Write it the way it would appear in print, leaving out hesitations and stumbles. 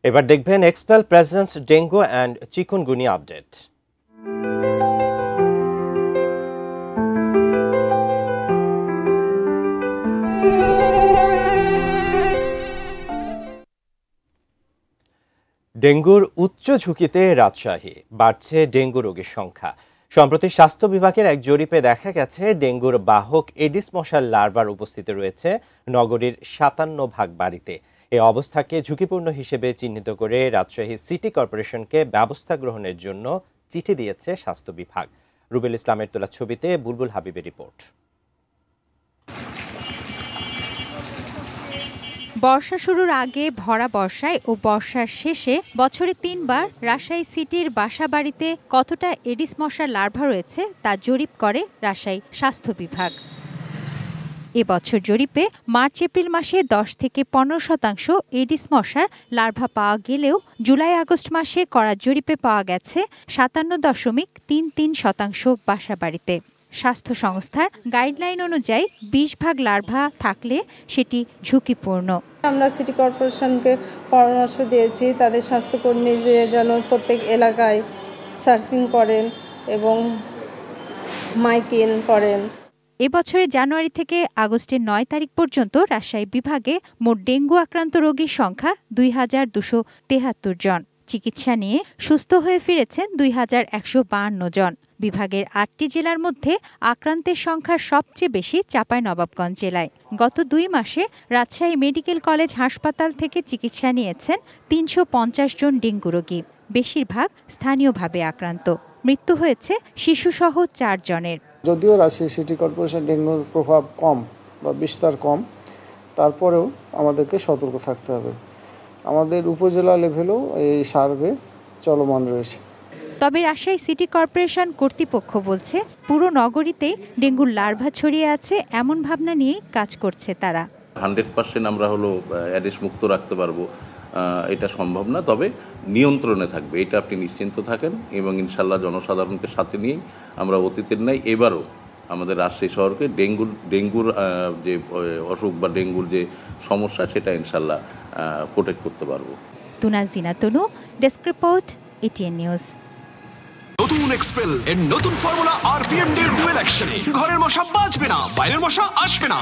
এবার দেখবেন expel presence dengue and chikungunya update. ডেঙ্গুর উচ্চ ঝুঁকিতে রাজশাহী, বাড়ছে ডেঙ্গু রোগীর সংখ্যা। সম্প্রতি স্বাস্থ্য বিভাগের এক জরিপে দেখা গেছে ডেঙ্গুর বাহক এডিস মশার লার্ভার উপস্থিতি রয়েছে নগরীর ৫৭% বাড়িতে। এই অবস্থাকে ঝুঁকিপূর্ণ হিসেবে চিহ্নিত করে রাজশাহী সিটি কর্পোরেশনকে ব্যবস্থা গ্রহণের জন্য চিঠি দিয়েছে স্বাস্থ্য বিভাগ। রুবেল ইসলামের তোলা ছবিতে বুলবুল হাবিবের রিপোর্ট। বর্ষা শুরুর আগে ভরা বর্ষায় ও বর্ষার শেষে বছরে ৩ বার রাজশাহী সিটির বাসাবাড়িতে কতটা এডিস মশার লার্ভা রয়েছে তা জরিপ করে রাজশাহী স্বাস্থ্য বিভাগ। এবছর জরিপে মার্চ এপ্রিল মাসে ১০ থেকে ১৫% এডিস মশার লার্ভা পাওয়া গেলেও জুলাই আগস্ট মাসে করা জরিপে পাওয়া গেছে ৫৭.৩৩% বাসাবাড়িতে। স্বাস্থ্য সংস্থার গাইডলাইন অনুযায়ী ২০% লার্ভা থাকলে সেটি ঝুঁকিপূর্ণ। আমরা সিটি কর্পোরেশনকে পরামর্শ দিয়েছি তাদের স্বাস্থ্যকর্মীদের যেন প্রত্যেক এলাকায় সার্চিং করেন এবং মাইকিং করেন। এবছরের জানুয়ারি থেকে আগস্টের ৯ তারিখ পর্যন্ত রাজশাহী বিভাগে মোট ডেঙ্গু আক্রান্ত রোগীর সংখ্যা ২,২৭৩ জন। চিকিৎসা নিয়ে সুস্থ হয়ে ফিরেছেন ২,১৫২ জন। বিভাগের ৮টি জেলার মধ্যে আক্রান্তের সংখ্যা সবচেয়ে বেশি চাঁপাইনবাবগঞ্জ জেলায়। গত ২ মাসে রাজশাহী মেডিকেল কলেজ হাসপাতাল থেকে চিকিৎসা নিয়েছেন ৩৫০ জন ডেঙ্গু রোগী, বেশিরভাগ স্থানীয়ভাবে আক্রান্ত। মৃত্যু হয়েছে শিশুসহ ৪ জনের। যদিও রাজশাহী সিটি কর্পোরেশন ডেঙ্গুর প্রভাব কম বা বিস্তার কম, তারপরেও আমাদেরকে সতর্ক থাকতে হবে। আমাদের উপজেলা লেভেলেও এই সার্ভে চলমান রয়েছে। তবে রাজশাহী সিটি কর্পোরেশন কর্তৃপক্ষ বলছে পুরো নগরীতেই ডেঙ্গুর লার্ভা ছড়িয়ে আছে এমন ভাবনা নিয়ে কাজ করছে তারা। 100% আমরা অ্যাডিস মুক্ত রাখতে পারবো এটা সম্ভব না, তবে নিয়ন্ত্রণে থাকবে, এটা আপনি নিশ্চিন্ত থাকেন। এবং ইনশাল্লাহ জনসাধারণকে সাথে নিয়েই আমরা অতীতের ন্যায় এবারও আমাদের রাজশাহী শহরকে ডেঙ্গুর যে অসুখ বা ডেঙ্গুর যে সমস্যা সেটা ইনশাল্লাহ প্রোটেক্ট করতে পারবো। তুনাজিনা তনু, ডেস্ক রিপোর্ট, এটিএন নিউজ। নতুন এক্সপেল এর নতুন ফর্মুলা আরপিএম ডি ডুয়েল অ্যাকশনে ঘরের মশা বাঁচবে না, বাইরের মশা আসবে না।